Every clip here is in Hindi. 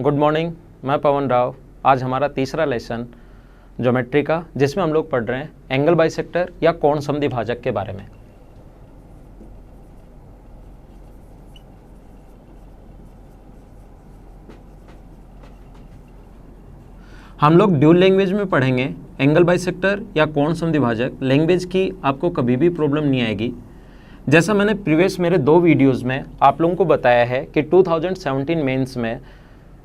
गुड मॉर्निंग, मैं पवन राव। आज हमारा तीसरा लेसन ज्योमेट्री का, जिसमें हम लोग पढ़ रहे हैं एंगल बाइसेक्टर या कोण समद्विभाजक के बारे में। हम लोग ड्यूल लैंग्वेज में पढ़ेंगे एंगल बाइसेक्टर या कोण समद्विभाजक। लैंग्वेज की आपको कभी भी प्रॉब्लम नहीं आएगी। जैसा मैंने प्रीवियस मेरे 2 वीडियोस में आप लोगों को बताया है कि 2017 मेंस में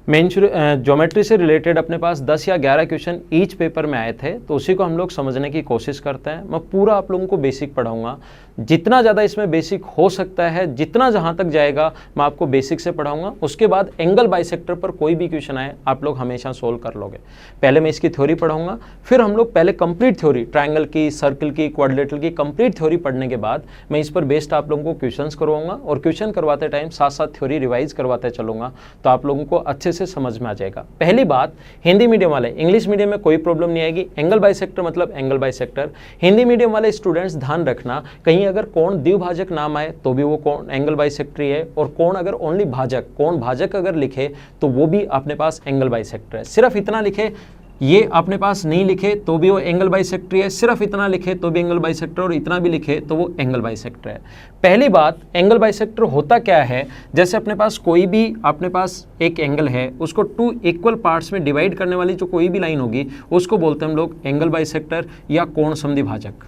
ज्योमेट्री से रिलेटेड अपने पास 10 या 11 क्वेश्चन ईच पेपर में आए थे, तो उसी को हम लोग समझने की कोशिश करते हैं। मैं पूरा आप लोगों को बेसिक पढ़ाऊंगा, जितना ज़्यादा इसमें बेसिक हो सकता है, जितना जहाँ तक जाएगा मैं आपको बेसिक से पढ़ाऊंगा। उसके बाद एंगल बाइसेक्टर पर कोई भी क्वेश्चन आए आप लोग हमेशा सोल्व कर लोगे। पहले मैं इसकी थ्योरी पढ़ाऊंगा, फिर हम लोग पहले कंप्लीट थ्योरी ट्रायंगल की, सर्कल की, क्वाड्रिलेटरल की कंप्लीट थ्योरी पढ़ने के बाद मैं इस पर बेस्ड आप लोगों को क्वेश्चंस करवाऊंगा और क्वेश्चन करवाते टाइम साथ साथ थ्योरी रिवाइज करवाते चलूंगा, तो आप लोगों को अच्छे से समझ में आ जाएगा। पहली बात, हिंदी मीडियम वाले, इंग्लिश मीडियम में कोई प्रॉब्लम नहीं आएगी। एंगल बाइसेक्टर मतलब एंगल बाइसेक्टर। हिंदी मीडियम वाले स्टूडेंट्स ध्यान रखना, कहीं अगर कोण द्विभाजक नाम आए तो भी वो कोण एंगल बाइसेक्टर है, और कोण अगर ओनली भाजक, कोण भाजक अगर लिखे तो वो भी अपने पास एंगल बाइसेक्टर है। सिर्फ इतना लिखे, ये अपने पास नहीं लिखे तो भी वो एंगल बाइसेक्टर है, सिर्फ इतना लिखे तो भी एंगल बाइसेक्टर, और इतना भी लिखे तो वो एंगल बाइसेक्टर है। पहली बात, एंगल बाइसेक्टर होता क्या है? जैसे अपने पास कोई भी अपने पास एक एंगल है, उसको 2 इक्वल पार्ट्स में डिवाइड करने वाली जो कोई भी लाइन होगी उसको बोलते हैं हम लोग एंगल बाइसेक्टर या कोण समद्विभाजक।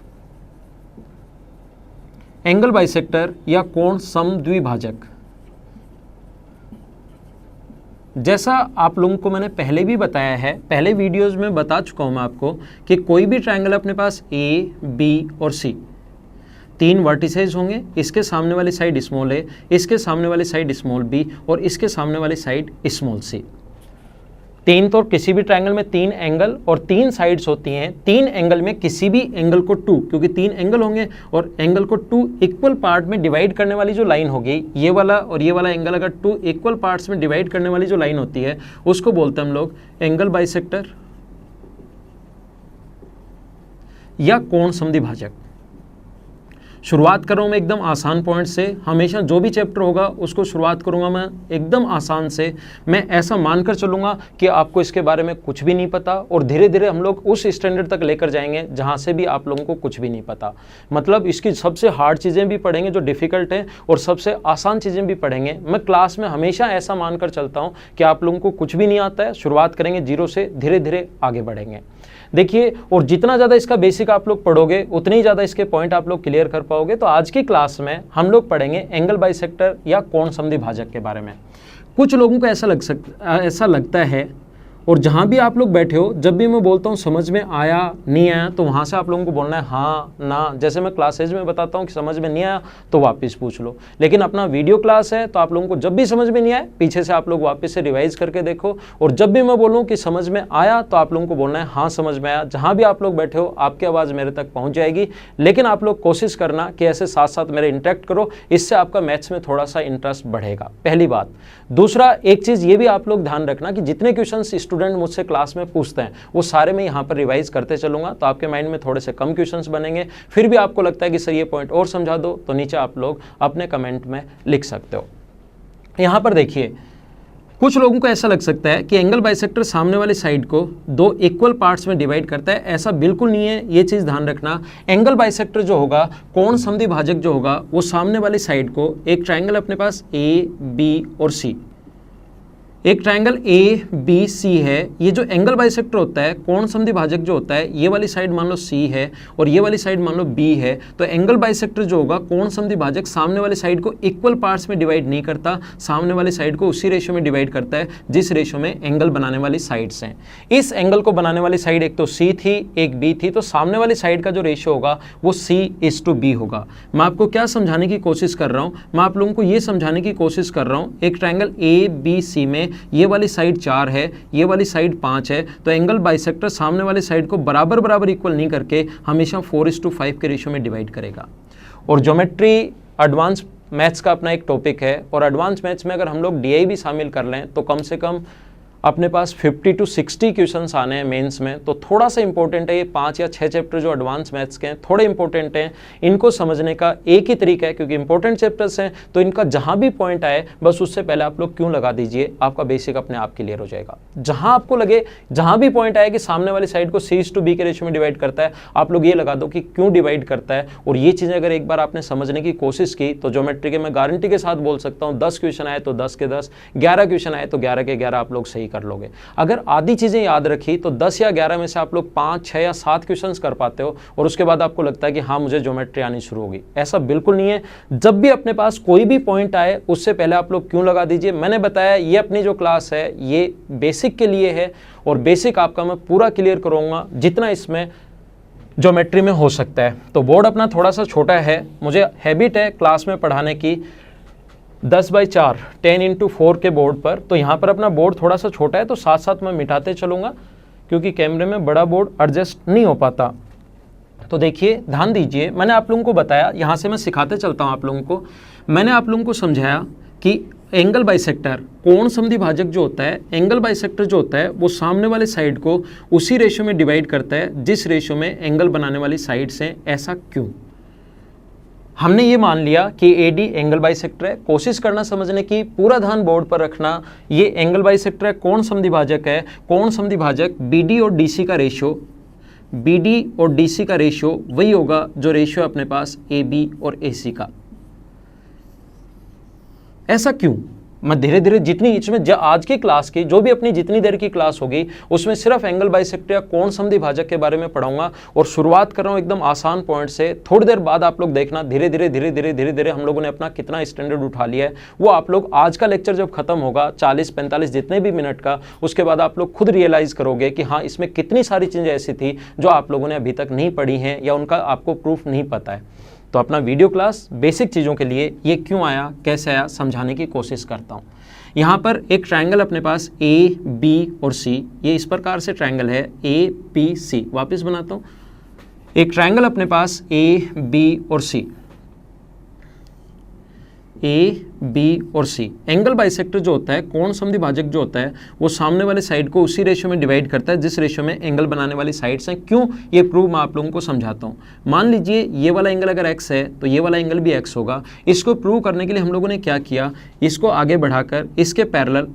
एंगल बाइसेक्टर या कोण समद्विभाजक। जैसा आप लोगों को मैंने पहले भी बताया है, पहले वीडियोस में बता चुका हूं मैं आपको कि कोई भी ट्रायंगल अपने पास ए, बी और सी, 3 वर्टिसेस होंगे। इसके सामने वाली साइड स्मॉल ए, इसके सामने वाली साइड स्मॉल बी और इसके सामने वाली साइड स्मॉल सी। 3 तो किसी भी ट्रायंगल में 3 एंगल और 3 साइड्स होती हैं। 3 एंगल में किसी भी एंगल को 2, क्योंकि 3 एंगल होंगे और एंगल को 2 इक्वल पार्ट में डिवाइड करने वाली जो लाइन होगी, ये वाला और ये वाला एंगल अगर 2 इक्वल पार्ट्स में डिवाइड करने वाली जो लाइन होती है उसको बोलते हैं हम लोग एंगल बाइसेक्टर या कोण समद्विभाजक। शुरुआत कर रहा हूँ मैं एकदम आसान पॉइंट से। हमेशा जो भी चैप्टर होगा उसको शुरुआत करूँगा मैं एकदम आसान से। मैं ऐसा मानकर चलूँगा कि आपको इसके बारे में कुछ भी नहीं पता, और धीरे धीरे हम लोग उस स्टैंडर्ड तक लेकर जाएंगे जहाँ से भी आप लोगों को कुछ भी नहीं पता। मतलब इसकी सबसे हार्ड चीज़ें भी पढ़ेंगे जो डिफ़िकल्ट हैं, और सबसे आसान चीज़ें भी पढ़ेंगे। मैं क्लास में हमेशा ऐसा मानकर चलता हूँ कि आप लोगों को कुछ भी नहीं आता है। शुरुआत करेंगे 0 से, धीरे धीरे आगे बढ़ेंगे। देखिए, और जितना ज़्यादा इसका बेसिक आप लोग पढ़ोगे उतने ही ज़्यादा इसके पॉइंट आप लोग क्लियर कर पाओगे। तो आज की क्लास में हम लोग पढ़ेंगे एंगल बाइसेक्टर या कोण समद्विभाजक के बारे में। कुछ लोगों को ऐसा लगता है, और जहाँ भी आप लोग बैठे हो, जब भी मैं बोलता हूँ समझ में आया नहीं आया, तो वहाँ से आप लोगों को बोलना है हाँ ना। जैसे मैं क्लासेज में बताता हूँ कि समझ में नहीं आया तो वापस पूछ लो, लेकिन अपना वीडियो क्लास है तो आप लोगों को जब भी समझ में नहीं आए पीछे से आप लोग वापस से रिवाइज करके देखो, और जब भी मैं बोलूँ कि समझ में आया तो आप लोगों को बोलना है हाँ समझ में आया। जहाँ भी आप लोग बैठे हो आपकी आवाज़ मेरे तक पहुँच जाएगी, लेकिन आप लोग कोशिश करना कि ऐसे साथ साथ मेरे इंटरेक्ट करो, इससे आपका मैथ्स में थोड़ा सा इंटरेस्ट बढ़ेगा। पहली बात। दूसरा, एक चीज़ ये भी आप लोग ध्यान रखना कि जितने क्वेश्चन स्टूडेंट मुझसे क्लास में पूछते हैं वो सारे मैं यहाँ पर रिवाइज करते चलूंगा, तो आपके माइंड में थोड़े से कम क्वेश्चंस बनेंगे। फिर भी आपको लगता है कि सर ये पॉइंट और समझा दो, तो नीचे आप लोग अपने कमेंट में लिख सकते हो। यहाँ पर देखिए, कुछ लोगों को ऐसा लग सकता है कि एंगल बाइसेक्टर सामने वाली साइड को 2 इक्वल पार्ट्स में डिवाइड करता है। ऐसा बिल्कुल नहीं है, ये चीज़ ध्यान रखना। एंगल बाइसेक्टर जो होगा, कोण समद्विभाजक जो होगा, वो सामने वाली साइड को, एक ट्राइंगल अपने पास ए, बी और सी, एक ट्रायंगल ए बी सी है। ये जो एंगल बाइसेक्टर होता है, कोण समद्विभाजक जो होता है, ये वाली साइड मान लो सी है और ये वाली साइड मान लो बी है। तो एंगल बाइसेक्टर जो होगा, कोण समद्विभाजक, सामने वाली साइड को इक्वल पार्ट्स में डिवाइड नहीं करता, सामने वाली साइड को उसी रेशो में डिवाइड करता है जिस रेशो में एंगल बनाने वाली साइड्स हैं। इस एंगल को बनाने वाली साइड एक तो सी थी, एक बी थी, तो सामने वाली साइड का जो रेशो होगा वो C/B होगा। मैं आपको क्या समझाने की कोशिश कर रहा हूँ? मैं आप लोगों को ये समझाने की कोशिश कर रहा हूँ, एक ट्रायंगल ABC में ये वाली साइड 4 है, ये वाली साइड 5 है, तो एंगल बाइसेक्टर सामने वाली साइड को बराबर बराबर इक्वल नहीं करके हमेशा 4:5 के रेशियो में डिवाइड करेगा। और ज्योमेट्री एडवांस मैथ्स का अपना एक टॉपिक है, और एडवांस मैथ्स में अगर हम लोग DI भी शामिल कर लें तो कम से कम अपने पास 50 to 60 क्वेश्चंस आने हैं मेंस में, तो थोड़ा सा इंपॉर्टेंट है ये 5 या 6 चैप्टर जो एडवांस मैथ्स के हैं, थोड़े इंपॉर्टेंट हैं। इनको समझने का एक ही तरीका है, क्योंकि इंपॉर्टेंट चैप्टर्स हैं तो इनका जहां भी पॉइंट आए बस उससे पहले आप लोग क्यों लगा दीजिए, आपका बेसिक अपने आप क्लियर हो जाएगा। जहां आपको लगे, जहां भी पॉइंट आए कि सामने वाली साइड को C/B के रेशियो में डिवाइड करता है, आप लोग ये लगा दो कि क्यों डिवाइड करता है। और ये चीजें अगर एक बार आपने समझने की कोशिश की तो ज्योमेट्री के मैं गारंटी के साथ बोल सकता हूं 10 क्वेश्चन आए तो 10 के 10, 11 क्वेश्चन आए तो 11 के 11 आप लोग सही कर लोगे। अगर आधी चीजें याद रखी तो 10 या 11 में से आप लोग 5, 6 या 7 क्वेश्चंस कर पाते हो और उसके बाद आपको लगता है कि हाँ मुझे ज्योमेट्री आनी शुरू होगी। ऐसा बिल्कुल नहीं है। जब भी अपने पास कोई भी पॉइंट आए उससे पहले आप लोग क्यों लगा दीजिए। मैंने बताया ये अपनी जो क्लास है ये बेसिक के लिए है और बेसिक आपका मैं पूरा क्लियर करूंगा जितना इसमें ज्योमेट्री में हो सकता है। तो बोर्ड अपना थोड़ा सा छोटा है, मुझे हैबिट है क्लास में पढ़ाने की 10/4 10x4 के बोर्ड पर, तो यहाँ पर अपना बोर्ड थोड़ा सा छोटा है तो साथ साथ मैं मिटाते चलूँगा क्योंकि कैमरे में बड़ा बोर्ड एडजस्ट नहीं हो पाता। तो देखिए ध्यान दीजिए, मैंने आप लोगों को बताया, यहाँ से मैं सिखाते चलता हूँ आप लोगों को। मैंने आप लोगों को समझाया कि एंगल बाइसेक्टर, कोण समद्विभाजक जो होता है, एंगल बाइसेक्टर जो होता है वो सामने वाले साइड को उसी रेशियो में डिवाइड करता है जिस रेशियो में एंगल बनाने वाली साइड्स हैं। ऐसा क्यों? हमने ये मान लिया कि AD एंगल बाइसेक्टर है, कोशिश करना समझने की, पूरा ध्यान बोर्ड पर रखना। ये एंगल बाइसेक्टर है, कोण समद्विभाजक है। कोण समद्विभाजक BD और DC का रेशियो, BD और DC का रेशियो वही होगा जो रेशियो अपने पास AB और AC का। ऐसा क्यों? मैं धीरे धीरे जितनी इसमें आज की क्लास की जो भी अपनी जितनी देर की क्लास होगी उसमें सिर्फ एंगल बाइसेक्टर या कोण समद्विभाजक के बारे में पढ़ाऊंगा और शुरुआत कर रहा हूं एकदम आसान पॉइंट से। थोड़ी देर बाद आप लोग देखना धीरे धीरे हम लोगों ने अपना कितना स्टैंडर्ड उठा लिया है। वो आप लोग आज का लेक्चर जब खत्म होगा 40-45 जितने भी मिनट का, उसके बाद आप लोग खुद रियलाइज करोगे कि हाँ इसमें कितनी सारी चीजें ऐसी थी जो आप लोगों ने अभी तक नहीं पढ़ी हैं या उनका आपको प्रूफ नहीं पता है। तो अपना वीडियो क्लास बेसिक चीज़ों के लिए ये क्यों आया, कैसे आया, समझाने की कोशिश करता हूँ। यहाँ पर एक ट्रायंगल अपने पास AB और C, ये इस प्रकार से ट्रायंगल है APC। वापस बनाता हूँ, एक ट्रायंगल अपने पास AB और C, AB और C। एंगल बाइसेक्टर जो होता है, कोण समद्विभाजक जो होता है, वो सामने वाले साइड को उसी रेशियो में डिवाइड करता है जिस रेशियो में एंगल बनाने वाली साइड्स हैं। क्यों? ये प्रूव मैं आप लोगों को समझाता हूँ। मान लीजिए ये वाला एंगल अगर x है तो ये वाला एंगल भी x होगा। इसको प्रूव करने के लिए हम लोगों ने क्या किया, इसको आगे बढ़ाकर इसके पैरेलल,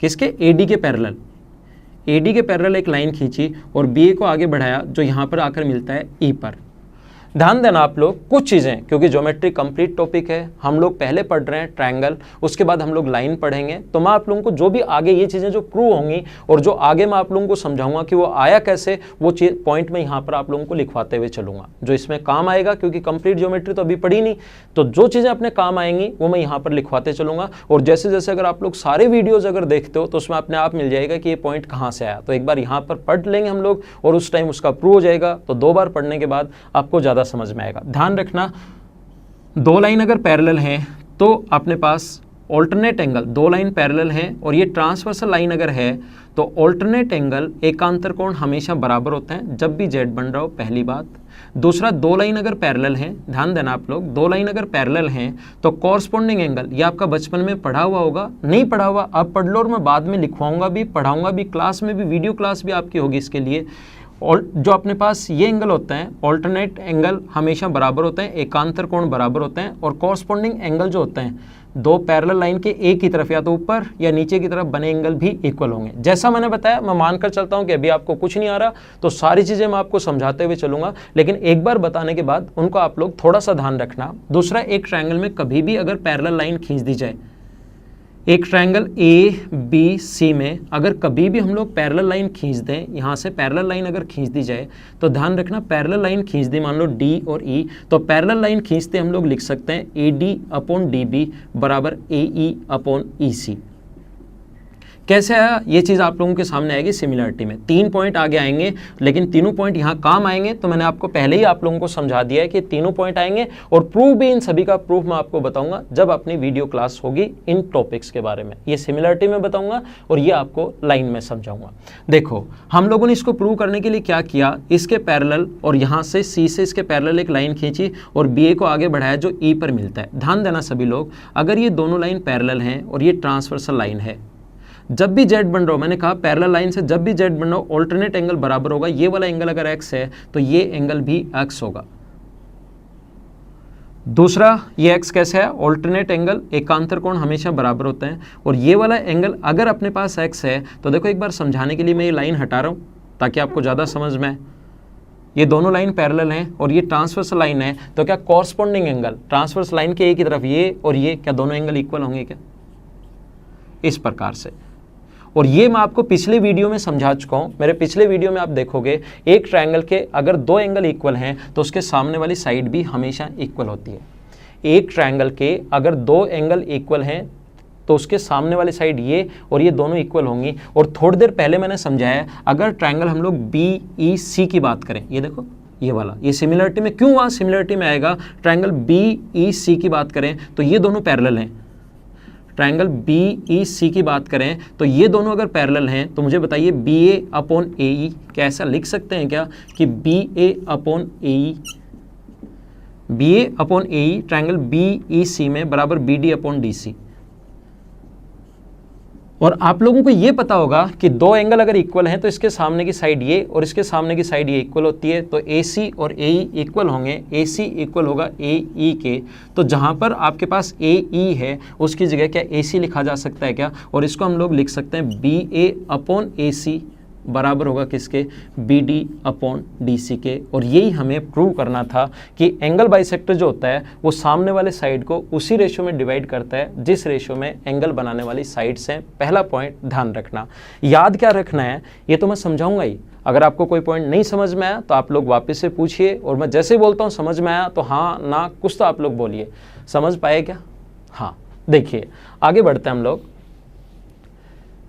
किसके? AD के पैरेलल, AD के पैरेलल एक लाइन खींची और BA को आगे बढ़ाया जो यहाँ पर आकर मिलता है E पर। ध्यान देना आप लोग कुछ चीज़ें, क्योंकि ज्योमेट्री कंप्लीट टॉपिक है, हम लोग पहले पढ़ रहे हैं ट्रायंगल, उसके बाद हम लोग लाइन पढ़ेंगे। तो मैं आप लोगों को जो भी आगे ये चीज़ें जो प्रूव होंगी और जो आगे मैं आप लोगों को समझाऊंगा कि वो आया कैसे, वो चीज पॉइंट में यहाँ पर आप लोगों को लिखवाते हुए चलूंगा जो इसमें काम आएगा, क्योंकि कंप्लीट ज्योमेट्री तो अभी पढ़ी नहीं। तो जो चीज़ें अपने काम आएंगी वो मैं यहाँ पर लिखवाते चलूंगा। और जैसे जैसे अगर आप लोग सारे वीडियोज़ अगर देखते हो तो उसमें अपने आप मिल जाएगा कि ये पॉइंट कहाँ से आया। तो एक बार यहाँ पर पढ़ लेंगे हम लोग और उस टाइम उसका प्रूव हो जाएगा। तो 2 बार पढ़ने के बाद आपको ज़्यादा समझ में आएगा। ध्यान रखना, 2 लाइन अगर पैरेलल हैं तो अपने पास ऑल्टरनेट एंगल, 2 लाइन पैरेलल हैं और ये ट्रांसवर्सल लाइन अगर है तो ऑल्टरनेट एंगल एकांतर कोण हमेशा बराबर होते हैं जब भी जेड बन रहा हो, पहली बात। दूसरा, 2 लाइन अगर पैरेलल हैं, ध्यान देना आप लोग, 2 लाइन अगर पैरेलल हैं तो कॉरस्पॉन्डिंग एंगल, ये आपका बचपन में पढ़ा हुआ होगा, नहीं पढ़ा हुआ अब पढ़ लो और मैं बाद में लिखवाऊंगा भी, पढ़ाऊंगा भी, क्लास में भी, वीडियो क्लास भी आपकी होगी इसके लिए। और जो अपने पास ये एंगल होते हैं, ऑल्टरनेट एंगल हमेशा बराबर होते हैं, एकांतर कोण बराबर होते हैं। और कॉरस्पॉन्डिंग एंगल जो होते हैं 2 पैरेलल लाइन के एक ही तरफ या तो ऊपर या नीचे की तरफ बने एंगल भी इक्वल होंगे। जैसा मैंने बताया, मैं मानकर चलता हूं कि अभी आपको कुछ नहीं आ रहा तो सारी चीज़ें मैं आपको समझाते हुए चलूंगा, लेकिन एक बार बताने के बाद उनको आप लोग थोड़ा सा ध्यान रखना। दूसरा, एक ट्रायंगल में कभी भी अगर पैरेलल लाइन खींच दी जाए, एक ट्रायंगल ABC में अगर कभी भी हम लोग पैरेलल लाइन खींच दें, यहाँ से पैरेलल लाइन अगर खींच दी जाए तो ध्यान रखना, पैरेलल लाइन खींच दी मान लो D और E, तो पैरेलल लाइन खींचते हम लोग लिख सकते हैं AD/DB बराबर AE/EC। कैसे आया ये चीज़ आप लोगों के सामने आएगी सिमिलरिटी में। 3 पॉइंट आगे आएंगे लेकिन तीनों पॉइंट यहाँ काम आएंगे। तो मैंने आपको पहले ही आप लोगों को समझा दिया है कि तीनों पॉइंट आएंगे और प्रूफ भी इन सभी का प्रूफ मैं आपको बताऊंगा जब अपनी वीडियो क्लास होगी इन टॉपिक्स के बारे में। ये सिमिलरिटी में बताऊंगा और ये आपको लाइन में समझाऊंगा। देखो हम लोगों ने इसको प्रूव करने के लिए क्या किया, इसके पैरेलल और यहाँ से C से इसके पैरेलल एक लाइन खींची और BA को आगे बढ़ाया जो E पर मिलता है। ध्यान देना सभी लोग, अगर ये दोनों लाइन पैरेलल हैं और ये ट्रांसवर्सल लाइन है, जब भी जेड बन रहा हो, मैंने कहा पैरेलल लाइन से जब भी जेड बन रहा हो ऑल्टरनेट एंगल बराबर होगा। ये वाला एंगल अगर एक्स है तो ये एंगल भी एक्स होगा। दूसरा, ये एक्स कैसे है, ऑल्टरनेट एंगल, एकांतर कोण हमेशा बराबर होते हैं। और ये वाला एंगल अगर अपने पास एक्स है तो देखो एक बार समझाने के लिए मैं ये लाइन हटा रहा हूँ ताकि आपको ज़्यादा समझ में आए। ये दोनों लाइन पैरेलल हैं और ये ट्रांसवर्स लाइन है, तो क्या कॉरस्पॉन्डिंग एंगल ट्रांसवर्स लाइन के एक ही तरफ ये और ये, क्या दोनों एंगल इक्वल होंगे क्या, इस प्रकार से। और ये मैं आपको पिछले वीडियो में समझा चुका हूँ। मेरे पिछले वीडियो में आप देखोगे एक ट्रायंगल के अगर दो एंगल इक्वल हैं तो उसके सामने वाली साइड भी हमेशा इक्वल होती है। एक ट्रायंगल के अगर दो एंगल इक्वल हैं तो उसके सामने वाली साइड ये और ये दोनों इक्वल होंगी। और थोड़ी देर पहले मैंने समझाया अगर ट्रायंगल हम लोग BEC की बात करें, ये देखो ये वाला, ये सिमिलरिटी में क्यों वहाँ सिमिलरिटी में आएगा, ट्रायंगल BEC की बात करें तो ये दोनों पैरेलल हैं। ट्रायंगल BEC की बात करें तो ये दोनों अगर पैरेलल हैं तो मुझे बताइए BA/AE, क्या ऐसा लिख सकते हैं क्या कि BA/AE ट्रायंगल BEC में बराबर BD/DC। और आप लोगों को ये पता होगा कि दो एंगल अगर इक्वल हैं तो इसके सामने की साइड ये और इसके सामने की साइड ये इक्वल होती है, तो AC और AE इक्वल होंगे। AC इक्वल होगा AE के, तो जहाँ पर आपके पास AE है उसकी जगह क्या AC लिखा जा सकता है क्या, और इसको हम लोग लिख सकते हैं BA/AC बराबर होगा किसके, BD/DC के। और यही हमें प्रूव करना था कि एंगल बाइसेक्टर जो होता है वो सामने वाले साइड को उसी रेशियो में डिवाइड करता है जिस रेशियो में एंगल बनाने वाली साइड्स हैं। पहला पॉइंट ध्यान रखना। याद क्या रखना है ये तो मैं समझाऊंगा ही। अगर आपको कोई पॉइंट नहीं समझ में आया तो आप लोग वापस से पूछिए, और मैं जैसे बोलता हूँ समझ में आया तो हाँ ना कुछ तो आप लोग बोलिए। समझ पाए क्या? हाँ, देखिए आगे बढ़ते हैं हम लोग।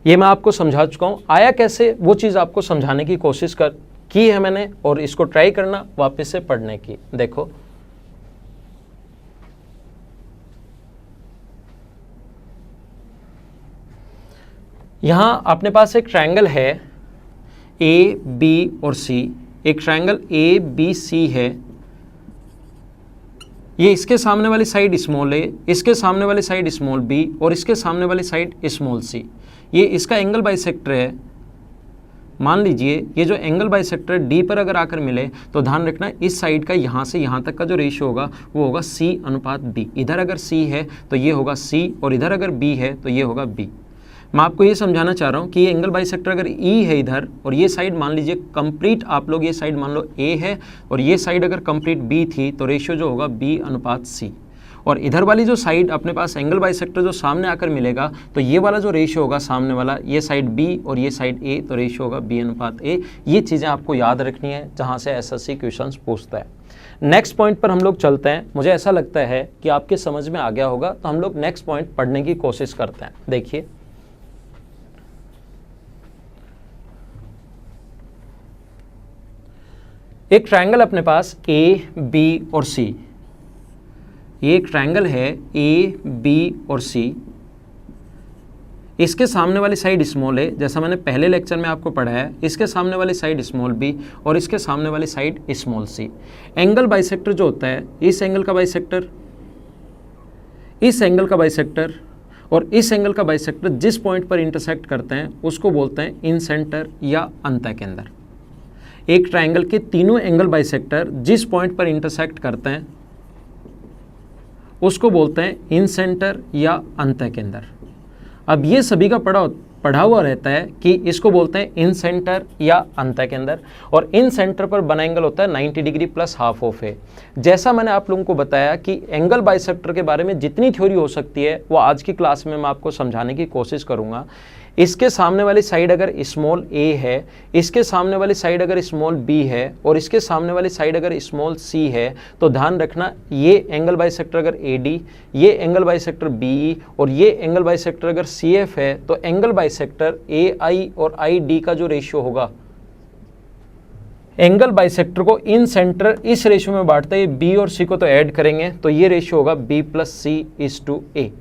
ये मैं आपको समझा चुका हूँ, आया कैसे वो चीज़ आपको समझाने की कोशिश की है मैंने, और इसको ट्राई करना वापस से पढ़ने की। देखो यहाँ अपने पास एक ट्रायंगल है AB और C, एक ट्रायंगल ABC है। ये इसके सामने वाली साइड स्मॉल A, इसके सामने वाली साइड स्मॉल B और इसके सामने वाली साइड स्मॉल C। ये इसका एंगल बाइसेक्टर है। मान लीजिए ये जो एंगल बाइसेक्टर D पर अगर आकर मिले तो ध्यान रखना इस साइड का यहाँ से यहाँ तक का जो रेशियो होगा वो होगा C/B। इधर अगर C है तो ये होगा C और इधर अगर B है तो ये होगा B। मैं आपको ये समझाना चाह रहा हूँ कि ये एंगल बाइसेक्टर अगर E है इधर और ये साइड मान लीजिए कंप्लीट, आप लोग ये साइड मान लो A है और ये साइड अगर कंप्लीट B थी तो रेशियो जो होगा B/C। और इधर वाली जो साइड अपने पास एंगल बाइसेक्टर जो सामने आकर मिलेगा तो ये वाला जो रेशियो होगा सामने वाला, ये साइड B और ये साइड A, तो रेशियो होगा B/A। ये चीज़ें आपको याद रखनी है जहाँ से SSC क्वेश्चंस पूछता है। नेक्स्ट पॉइंट पर हम लोग चलते हैं। मुझे ऐसा लगता है कि आपके समझ में आ गया होगा, तो हम लोग नेक्स्ट पॉइंट पढ़ने की कोशिश करते हैं। देखिए एक ट्रायंगल अपने पास AB और C, ये एक ट्रायंगल है AB और C। इसके सामने वाली साइड स्मॉल है, जैसा मैंने पहले लेक्चर में आपको पढ़ाया है। इसके सामने वाली साइड स्मॉल B और इसके सामने वाली side small C। Angle bisector जो होता है, इस एंगल का बाइसेक्टर, इस एंगल का बाइसेक्टर और इस एंगल का बाइसेक्टर जिस पॉइंट पर इंटरसेक्ट करते हैं उसको बोलते हैं इन सेंटर या अंतःकेंद्र। एक ट्रायंगल के तीनों एंगल बाइसेक्टर जिस पॉइंट पर इंटरसेक्ट करते हैं उसको बोलते हैं इन सेंटर या अंतःकेंद्र। अब ये सभी का पढ़ा हुआ रहता है कि इसको बोलते हैं इन सेंटर या अंतःकेंद्र, और इन सेंटर पर बना एंगल होता है 90 डिग्री प्लस हाफ ऑफ ए। जैसा मैंने आप लोगों को बताया कि एंगल बाइसेक्टर के बारे में जितनी थ्योरी हो सकती है वो आज की क्लास में मैं आपको समझाने की कोशिश करूंगा। इसके सामने वाली साइड अगर स्मॉल a है, इसके सामने वाली साइड अगर स्मॉल b है और इसके सामने वाली साइड अगर स्मॉल c है, तो ध्यान रखना ये एंगल बाइसेक्टर अगर AD, ये एंगल बाइसेक्टर BE और ये एंगल बाइसेक्टर अगर CF है, तो एंगल बाइसेक्टर AI और ID का जो रेशियो होगा, एंगल बाइसेक्टर को इन सेंटर इस रेशियो में बांटते हैं। B और C को तो ऐड करेंगे तो ये रेशियो होगा B+C/A।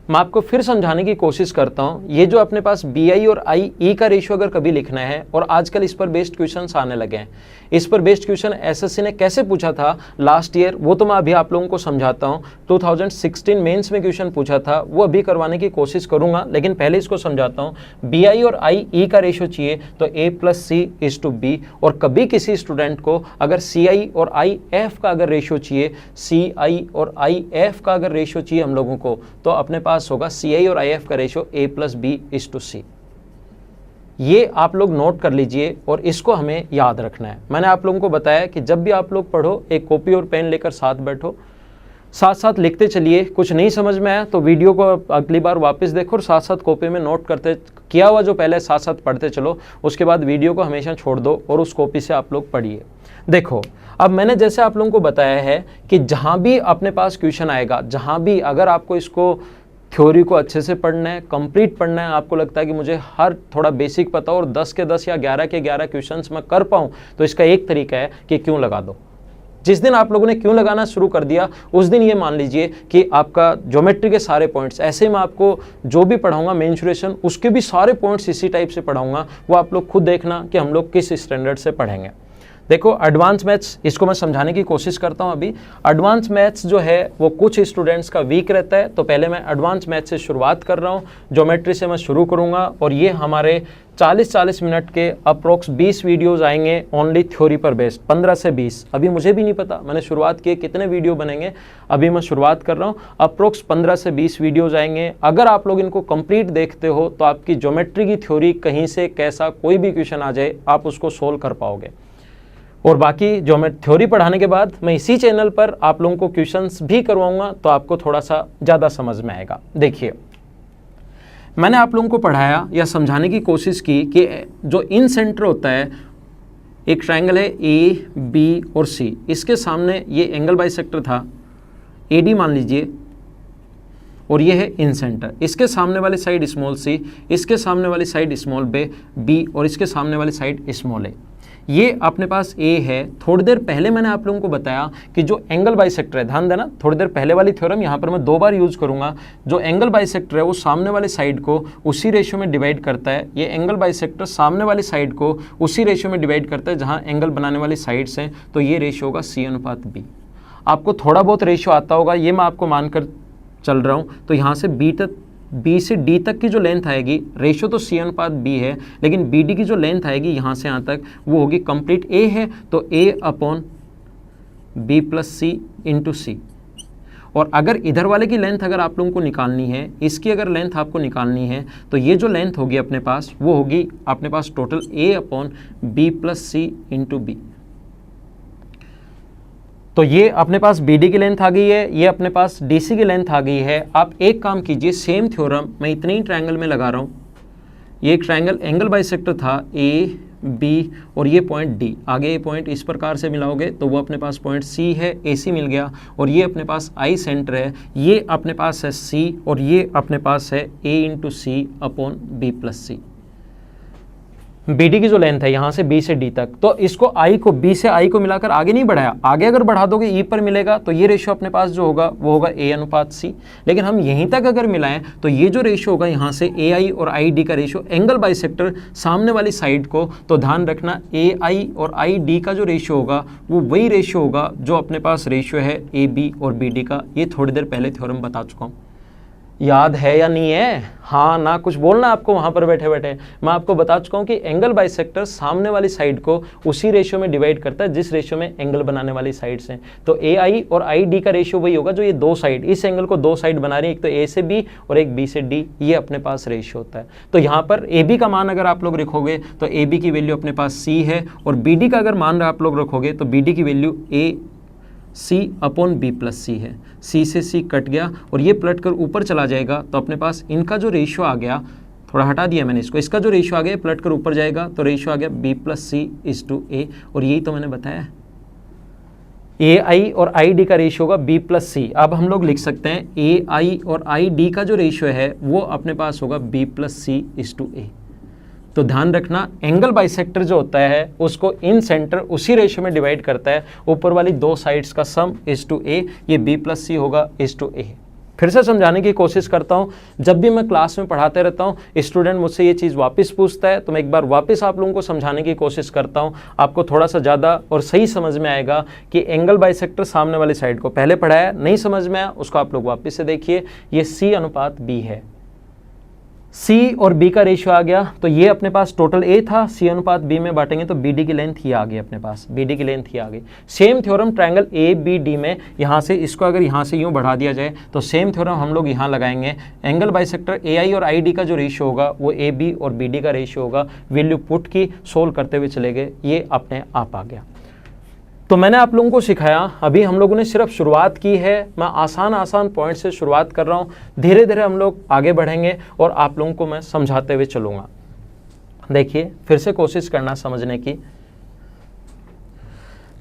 मैं आपको फिर समझाने की कोशिश करता हूँ। ये जो अपने पास BI और IE का रेशियो अगर कभी लिखना है, और आजकल इस पर बेस्ड क्वेश्चंस आने लगे हैं, इस पर बेस्ड क्वेश्चन SSC ने कैसे पूछा था लास्ट ईयर, वो तो मैं अभी आप लोगों को समझाता हूँ। 2016 मेंस में क्वेश्चन पूछा था, वो अभी करवाने की कोशिश करूंगा, लेकिन पहले इसको समझाता हूँ। BI और IE का रेशियो चाहिए तो A+C/B, और कभी किसी स्टूडेंट को अगर CI और IF का अगर रेशियो चाहिए, CI और IF का अगर रेशियो चाहिए हम लोगों को, तो अपने पास होगा CI और IF का रेशियो A+B/C। ये आप लोग नोट कर लीजिए और इसको हमें याद रखना है। मैंने आप लोगों को बताया कि जब भी आप लोग पढ़ो, एक कॉपी और पेन लेकर साथ बैठो, साथ साथ लिखते चलिए। कुछ नहीं समझ में आया तो वीडियो को अगली बार वापस देखो और साथ साथ कॉपी में नोट करते, किया हुआ जो पहले साथ साथ पढ़ते चलो, उसके बाद वीडियो को हमेशा छोड़ दो और उस कॉपी से आप लोग पढ़िए। देखो, अब मैंने जैसे आप लोगों को बताया है कि जहाँ भी अपने पास क्वेश्चन आएगा, जहाँ भी अगर आपको इसको थ्योरी को अच्छे से पढ़ना है, कंप्लीट पढ़ना है, आपको लगता है कि मुझे हर थोड़ा बेसिक पता हो और 10 के 10 या 11 के 11 क्वेश्चंस मैं कर पाऊँ, तो इसका एक तरीका है कि क्यों लगा दो। जिस दिन आप लोगों ने क्यों लगाना शुरू कर दिया, उस दिन ये मान लीजिए कि आपका ज्योमेट्री के सारे पॉइंट्स, ऐसे मैं आपको जो भी पढ़ाऊंगा मेंसुरेशन, उसके भी सारे पॉइंट्स इसी टाइप से पढ़ाऊंगा। वो आप लोग खुद देखना कि हम लोग किस स्टैंडर्ड से पढ़ेंगे। देखो, एडवांस मैथ्स, इसको मैं समझाने की कोशिश करता हूं अभी। एडवांस मैथ्स जो है वो कुछ स्टूडेंट्स का वीक रहता है, तो पहले मैं एडवांस मैथ्स से शुरुआत कर रहा हूं। ज्योमेट्री से मैं शुरू करूंगा और ये हमारे 40-40 मिनट के अप्रोक्स 20 वीडियोस आएंगे ओनली थ्योरी पर बेस्ड, 15 से 20। अभी मुझे भी नहीं पता, मैंने शुरुआत की कितने वीडियो बनेंगे, अभी मैं शुरुआत कर रहा हूँ। अप्रोक्स 15 से 20 वीडियोस आएंगे। अगर आप लोग इनको कंप्लीट देखते हो तो आपकी ज्योमेट्री की थ्योरी कहीं से कैसा कोई भी क्वेश्चन आ जाए, आप उसको सोल्व कर पाओगे। और बाकी जो मैं थ्योरी पढ़ाने के बाद मैं इसी चैनल पर आप लोगों को क्वेश्चंस भी करवाऊंगा, तो आपको थोड़ा सा ज़्यादा समझ में आएगा। देखिए, मैंने आप लोगों को पढ़ाया या समझाने की कोशिश की कि जो इन सेंटर होता है, एक ट्रायंगल है AB और C, इसके सामने ये एंगल बाइसेक्टर था AD मान लीजिए, और ये है इन सेंटर। इसके सामने वाली साइड स्मॉल c, इसके सामने वाली साइड स्मॉल b, और इसके सामने वाली साइड स्मॉल a। ये अपने पास A है। थोड़ी देर पहले मैंने आप लोगों को बताया कि जो एंगल बाइसेक्टर है, ध्यान देना, थोड़ी देर पहले वाली थ्योरम यहाँ पर मैं 2 बार यूज करूंगा। जो एंगल बाइसेक्टर है वो सामने वाले साइड को उसी रेशियो में डिवाइड करता है। ये एंगल बाइसेक्टर सामने वाली साइड को उसी रेशियो में डिवाइड करता है जहाँ एंगल बनाने वाली साइड्स हैं, तो ये रेशियो होगा C/B। आपको थोड़ा बहुत रेशियो आता होगा, ये मैं आपको मानकर चल रहा हूँ। तो यहाँ से B से D तक की जो लेंथ आएगी, रेशियो तो C/B है, लेकिन BD की जो लेंथ आएगी यहाँ से यहाँ तक, वो होगी कंप्लीट। A है तो A/B+C/C। और अगर इधर वाले की लेंथ अगर आप लोगों को निकालनी है, इसकी अगर लेंथ आपको निकालनी है, तो ये जो लेंथ होगी अपने पास, वो होगी अपने पास टोटल A/B+C/B। तो ये अपने पास BD की लेंथ आ गई है, ये अपने पास DC की लेंथ आ गई है। आप एक काम कीजिए, सेम थ्योरम मैं इतने ही ट्रायंगल में लगा रहा हूँ। ये एक ट्रायंगल एंगल बाइसेक्टर था AB, और ये पॉइंट D, आगे ये पॉइंट इस प्रकार से मिलाओगे तो वो अपने पास पॉइंट C है, AC मिल गया, और ये अपने पास I सेंटर है, ये अपने पास है C, और ये अपने पास है A/C/B+C। BD की जो लेंथ है यहाँ से B से D तक, तो इसको I को B से I को मिलाकर आगे नहीं बढ़ाया, आगे अगर बढ़ा दोगे E पर मिलेगा, तो ये रेशियो अपने पास जो होगा वो होगा A/C। लेकिन हम यहीं तक अगर मिलाएं तो ये जो रेशियो होगा यहाँ से AI और ID का रेशियो, एंगल बाइसेक्टर सामने वाली साइड को, तो ध्यान रखना AI और ID का जो रेशियो होगा वो वही रेशियो होगा जो अपने पास रेशियो है AB और BD का। ये थोड़ी देर पहले थ्योरम बता चुका हूँ, याद है या नहीं है? हाँ ना, कुछ बोलना आपको वहाँ पर बैठे बैठे। मैं आपको बता चुका हूँ कि एंगल बाइसेक्टर सामने वाली साइड को उसी रेशियो में डिवाइड करता है जिस रेशियो में एंगल बनाने वाली साइड्स हैं। तो AI और ID का रेशियो वही होगा जो ये दो साइड, इस एंगल को दो साइड बना रही है, एक तो A से B और एक B से D, ये अपने पास रेशियो होता है। तो यहाँ पर AB का मान अगर आप लोग रखोगे तो AB की वैल्यू अपने पास C है, और BD का अगर मान आप लोग रखोगे तो BD की वैल्यू C/B+C है। C से C कट गया और ये पलट कर ऊपर चला जाएगा, तो अपने पास इनका जो रेशियो आ गया, थोड़ा हटा दिया मैंने इसको, इसका जो रेशियो आ गया पलट कर ऊपर जाएगा, तो रेशियो आ गया B+C/A। और यही तो मैंने बताया, AI और ID का रेशियो होगा B+C। अब हम लोग लिख सकते हैं AI और ID का जो रेशियो है वो अपने पास होगा B+C/A। तो ध्यान रखना, एंगल बाइसेक्टर जो होता है उसको इन सेंटर उसी रेशियो में डिवाइड करता है, ऊपर वाली दो साइड्स का सम (A), ये B+C होगा (A). फिर से समझाने की कोशिश करता हूँ। जब भी मैं क्लास में पढ़ाते रहता हूँ, स्टूडेंट मुझसे ये चीज़ वापस पूछता है तो मैं एक बार वापस आप लोगों को समझाने की कोशिश करता हूँ। आपको थोड़ा सा ज़्यादा और सही समझ में आएगा कि एंगल बाइसेक्टर सामने वाली साइड को पहले पढ़ाया, नहीं समझ में आया उसको आप लोग वापस से देखिए। ये C अनुपात B है, C और B का रेशियो आ गया। तो ये अपने पास टोटल A था, C अनुपात B में बांटेंगे तो BD की लेंथ ये आ गई अपने पास, BD की लेंथ ये आ गई। सेम थ्योरम ट्रायंगल ABD में यहाँ से इसको अगर यहाँ से यूँ बढ़ा दिया जाए तो सेम थ्योरम हम लोग यहाँ लगाएंगे। एंगल बाइसेक्टर AI और ID का जो रेशियो होगा वो AB और BD का रेशियो होगा। वैल्यू पुट की, सोल्व करते हुए चले गए, ये अपने आप आ गया। तो मैंने आप लोगों को सिखाया, अभी हम लोगों ने सिर्फ शुरुआत की है। मैं आसान पॉइंट से शुरुआत कर रहा हूँ, धीरे धीरे हम लोग आगे बढ़ेंगे और आप लोगों को मैं समझाते हुए चलूँगा। देखिए फिर से कोशिश करना समझने की।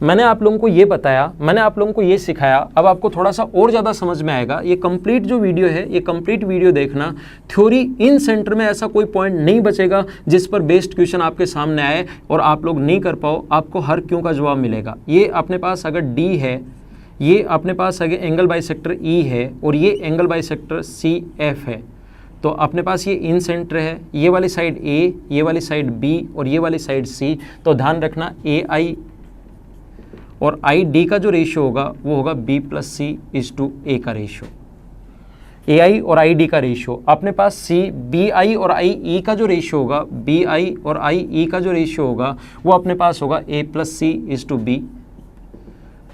मैंने आप लोगों को ये बताया, मैंने आप लोगों को ये सिखाया, अब आपको थोड़ा सा और ज़्यादा समझ में आएगा। ये कंप्लीट जो वीडियो है, ये कंप्लीट वीडियो देखना। थ्योरी इन सेंटर में ऐसा कोई पॉइंट नहीं बचेगा जिस पर बेस्ड क्वेश्चन आपके सामने आए और आप लोग नहीं कर पाओ, आपको हर क्यों का जवाब मिलेगा। ये अपने पास अगर D है, ये अपने पास अगर एंगल बाइसेक्टर E है और ये एंगल बाइसेक्टर CF है, तो अपने पास ये इन सेंटर है, ये वाली साइड A, ये वाली साइड B और ये वाली साइड C। तो ध्यान रखना AI और ID का जो रेशियो होगा वो होगा B+C/A का रेशियो। AI और ID का रेशियो अपने पास BI और IE का जो रेशियो होगा, BI और IE का जो रेशियो होगा वो अपने पास होगा A+C/B।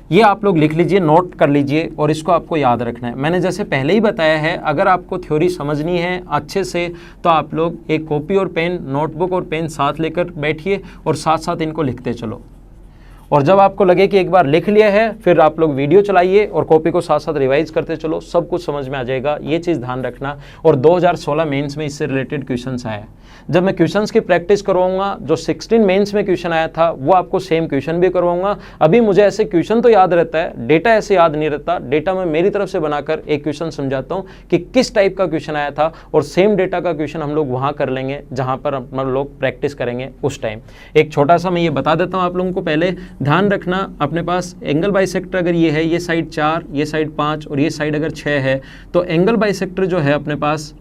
ये आप लोग लिख लीजिए, नोट कर लीजिए और इसको आपको याद रखना है। मैंने जैसे पहले ही बताया है, अगर आपको थ्योरी समझनी है अच्छे से तो आप लोग एक कॉपी और पेन, नोटबुक और पेन साथ लेकर बैठिए और साथ साथ इनको लिखते चलो। और जब आपको लगे कि एक बार लिख लिया है, फिर आप लोग वीडियो चलाइए और कॉपी को साथ साथ रिवाइज करते चलो, सब कुछ समझ में आ जाएगा। ये चीज़ ध्यान रखना। और 2016 मेंस में इससे रिलेटेड क्वेश्चंस आए। जब मैं क्वेश्चंस की प्रैक्टिस करवाऊंगा, जो 16 मेंस में क्वेश्चन आया था वो आपको सेम क्वेश्चन भी करवाऊंगा। अभी मुझे ऐसे क्वेश्चन तो याद रहता है, डेटा ऐसे याद नहीं रहता। डेटा मैं मेरी तरफ से बनाकर एक क्वेश्चन समझाता हूँ कि किस टाइप का क्वेश्चन आया था, और सेम डेटा का क्वेश्चन हम लोग वहाँ कर लेंगे जहाँ पर हम लोग प्रैक्टिस करेंगे उस टाइम। एक छोटा सा मैं ये बता देता हूँ आप लोगों को। पहले ध्यान रखना, अपने पास एंगल बाइसेक्टर अगर ये है, ये साइड 4, ये साइड 5 और ये साइड अगर 6 है, तो एंगल बाइसेक्टर जो है अपने पास,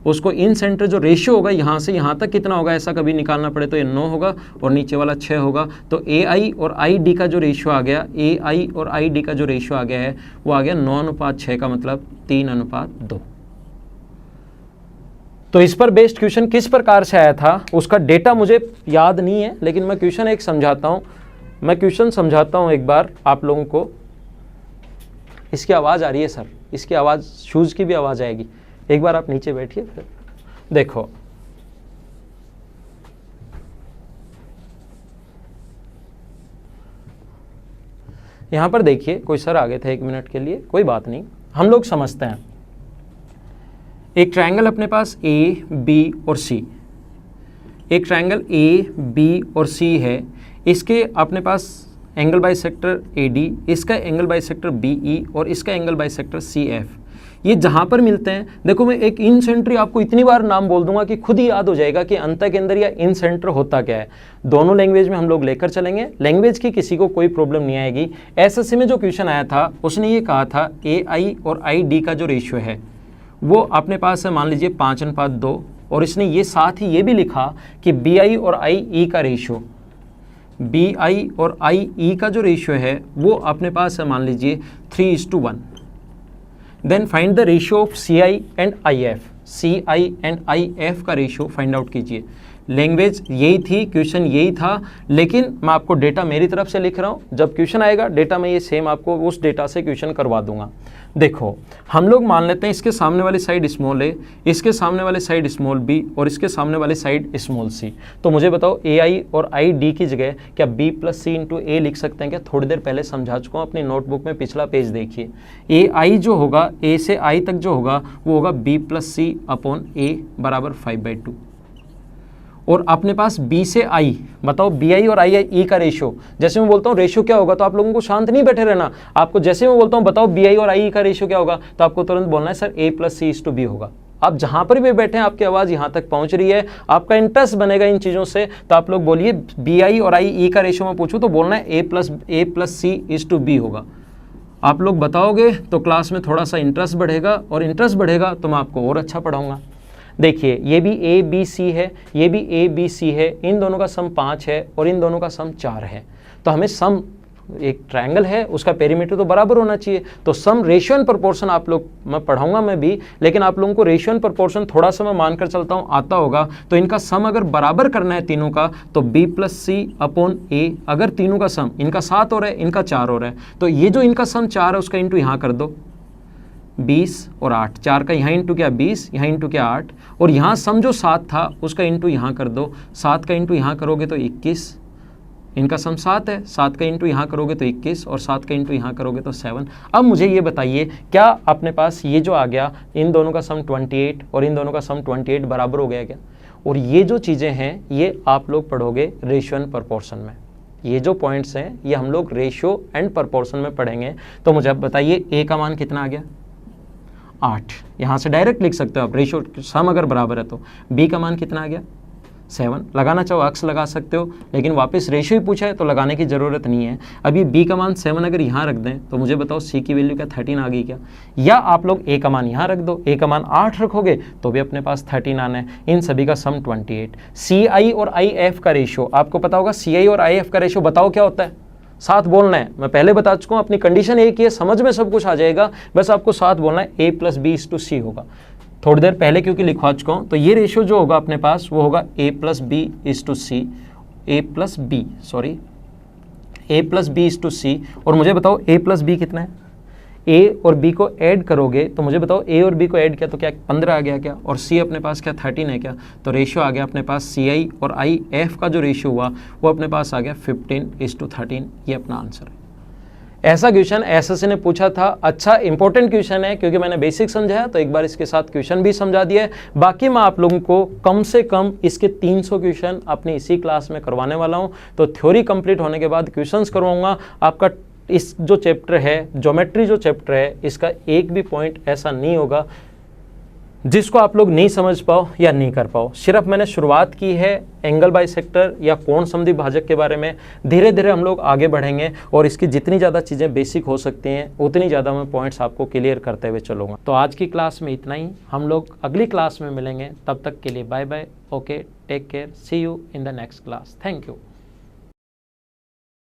उसको इन सेंटर जो रेशियो होगा यहाँ से यहाँ तक कितना होगा, ऐसा कभी निकालना पड़े तो ये 9 होगा और नीचे वाला 6 होगा। तो AI और ID का जो रेशियो आ गया, AI और ID का जो रेशियो आ गया है वो आ गया 9:6 का मतलब 3:2। तो इस पर बेस्ड क्वेश्चन किस प्रकार से आया था उसका डेटा मुझे याद नहीं है, लेकिन मैं क्वेश्चन एक समझाता हूँ। मैं क्वेश्चन समझाता हूँ एक बार आप लोगों को। इसकी आवाज़ आ रही है सर, इसकी आवाज़, शूज़ की भी आवाज़ आएगी। एक बार आप नीचे बैठिए, फिर देखो। यहाँ पर देखिए, कोई सर आ गए थे 1 मिनट के लिए, कोई बात नहीं, हम लोग समझते हैं। एक ट्रायंगल अपने पास A, B और C, एक ट्रायंगल A, B और C है। इसके अपने पास एंगल बाइसेक्टर AD, इसका एंगल बाइसेक्टर BE और इसका एंगल बाइसेक्टर CF। ये जहाँ पर मिलते हैं, देखो मैं एक इन सेंटर आपको इतनी बार नाम बोल दूंगा कि खुद ही याद हो जाएगा कि अंतःकेंद्र या इन सेंटर होता क्या है। दोनों लैंग्वेज में हम लोग लेकर चलेंगे, लैंग्वेज की किसी को कोई प्रॉब्लम नहीं आएगी। SSC में जो क्वेश्चन आया था उसने ये कहा था AI और ID का जो रेशियो है वो अपने पास है, मान लीजिए 5:2, और इसने ये साथ ही ये भी लिखा कि BI और IE का रेशियो, BI और IE का जो रेशियो है वो अपने पास है, मान लीजिए 3:1। Then find the ratio of CI and IF, CI and IF का रेशियो फाइंड आउट कीजिए। लैंग्वेज यही थी, क्वेश्चन यही था, लेकिन मैं आपको डेटा मेरी तरफ से लिख रहा हूँ। जब क्वेश्चन आएगा डेटा में ये सेम आपको उस डेटा से क्वेश्चन करवा दूंगा। देखो हम लोग मान लेते हैं इसके सामने वाली साइड स्मॉल a, इसके सामने वाली साइड स्मॉल b और इसके सामने वाली साइड स्मॉल c। तो मुझे बताओ AI और ID की जगह क्या B+C/A लिख सकते हैं क्या? थोड़ी देर पहले समझा चुका हूँ, अपनी नोटबुक में पिछला पेज देखिए। AI जो होगा, A से I तक जो होगा वो होगा B+C/A बराबर 5/2। और अपने पास B से I, बताओ BI और IE का रेशियो। जैसे मैं बोलता हूँ रेशियो क्या होगा तो आप लोगों को शांत नहीं बैठे रहना। आपको जैसे मैं बोलता हूँ बताओ BI और IE का रेशियो क्या होगा तो आपको तुरंत बोलना है सर A+C/B होगा। आप जहाँ पर भी बैठे हैं आपकी आवाज़ यहाँ तक पहुँच रही है, आपका इंटरेस्ट बनेगा इन चीज़ों से, तो आप लोग बोलिए BI और IE का रेशियो में पूछूँ तो बोलना है A+C/B होगा। आप लोग बताओगे तो क्लास में थोड़ा सा इंटरेस्ट बढ़ेगा, और इंटरेस्ट बढ़ेगा तो मैं आपको और अच्छा पढ़ाऊँगा। देखिए ये भी ए बी सी है, ये भी ए बी सी है, इन दोनों का सम 5 है और इन दोनों का सम 4 है। तो हमें सम, एक ट्रायंगल है उसका पेरीमीटर तो बराबर होना चाहिए, तो सम रेशियो एंड प्रोपोर्शन आप लोग मैं पढ़ाऊंगा मैं भी, लेकिन आप लोगों को रेशियो एंड प्रोपोर्शन थोड़ा सा मैं मानकर चलता हूँ आता होगा। तो इनका सम अगर बराबर करना है तीनों का तो b प्लस सी अपॉन ए, अगर तीनों का सम, इनका 7 हो रहा है इनका 4 हो रहा है, तो ये जो इनका सम 4 है उसका इंटू यहाँ कर दो 20 और 8, 4 का यहाँ इंटू क्या 20, यहाँ इंटू क्या 8, और यहाँ सम जो 7 था उसका इंटू यहाँ कर दो, 7 का इंटू यहाँ करोगे तो 21, इनका सम 7 है, 7 का इंटू यहाँ करोगे तो 21 और 7 का इंटू यहाँ करोगे तो 7। अब मुझे ये बताइए क्या अपने पास ये जो आ गया इन दोनों का सम 28 और इन दोनों का सम 28 बराबर हो गया क्या? और ये जो चीज़ें हैं ये आप लोग पढ़ोगे रेशियो एंड प्रोपोर्शन में, ये जो पॉइंट्स हैं ये हम लोग रेशियो एंड प्रोपोर्शन में पढ़ेंगे। तो मुझे अब बताइए ए का मान कितना आ गया 8, यहाँ से डायरेक्ट लिख सकते हो आप, रेशियो सम अगर बराबर है तो। बी का मान कितना आ गया 7, लगाना चाहो अक्स लगा सकते हो, लेकिन वापस रेशियो ही पूछा है तो लगाने की ज़रूरत नहीं है। अभी बी का मान 7 अगर यहाँ रख दें तो मुझे बताओ सी की वैल्यू क्या 13 आ गई क्या? या आप लोग ए का मान यहाँ रख दो, ए का मान 8 रखोगे तो भी अपने पास 13 आना है। इन सभी का सम 28। सी आई और आई एफ का रेशियो आपको पता होगा, सी आई और आई एफ का रेशियो बताओ क्या होता है? 7 बोलना है, मैं पहले बता चुका हूँ, अपनी कंडीशन एक ही है, समझ में सब कुछ आ जाएगा, बस आपको 7 बोलना है। ए प्लस बी इज टू सी होगा, थोड़ी देर पहले क्योंकि लिखवा चुका हूँ। तो ये रेशियो जो होगा अपने पास वो होगा A plus B is two C, A plus B is two C. और मुझे बताओ ए प्लस बी कितना है? ए और बी को ऐड करोगे तो मुझे बताओ ए और बी को ऐड किया तो क्या 15 आ गया क्या? और सी अपने पास क्या 13 है क्या? तो रेशियो आ गया अपने पास सी आई और आई एफ का जो रेशियो हुआ वो अपने पास आ गया 15:13। ये अपना आंसर है। ऐसा क्वेश्चन एसएससी ने पूछा था, अच्छा इंपॉर्टेंट क्वेश्चन है क्योंकि मैंने बेसिक समझाया तो एक बार इसके साथ क्वेश्चन भी समझा दिया है। बाकी मैं आप लोगों को कम से कम इसके 300 क्वेश्चन अपनी इसी क्लास में करवाने वाला हूं। तो थ्योरी कंप्लीट होने के बाद क्वेश्चंस करवाऊंगा। आपका इस जो चैप्टर है, ज्योमेट्री जो चैप्टर है, इसका एक भी पॉइंट ऐसा नहीं होगा जिसको आप लोग नहीं समझ पाओ या नहीं कर पाओ। सिर्फ मैंने शुरुआत की है एंगल बाइसेक्टर या कोण समद्वि भाजक के बारे में। धीरे धीरे हम लोग आगे बढ़ेंगे और इसकी जितनी ज़्यादा चीज़ें बेसिक हो सकती हैं उतनी ज़्यादा मैं पॉइंट्स आपको क्लियर करते हुए चलूँगा। तो आज की क्लास में इतना ही, हम लोग अगली क्लास में मिलेंगे। तब तक के लिए bye bye, okay, take care, see you in the next class. Thank you.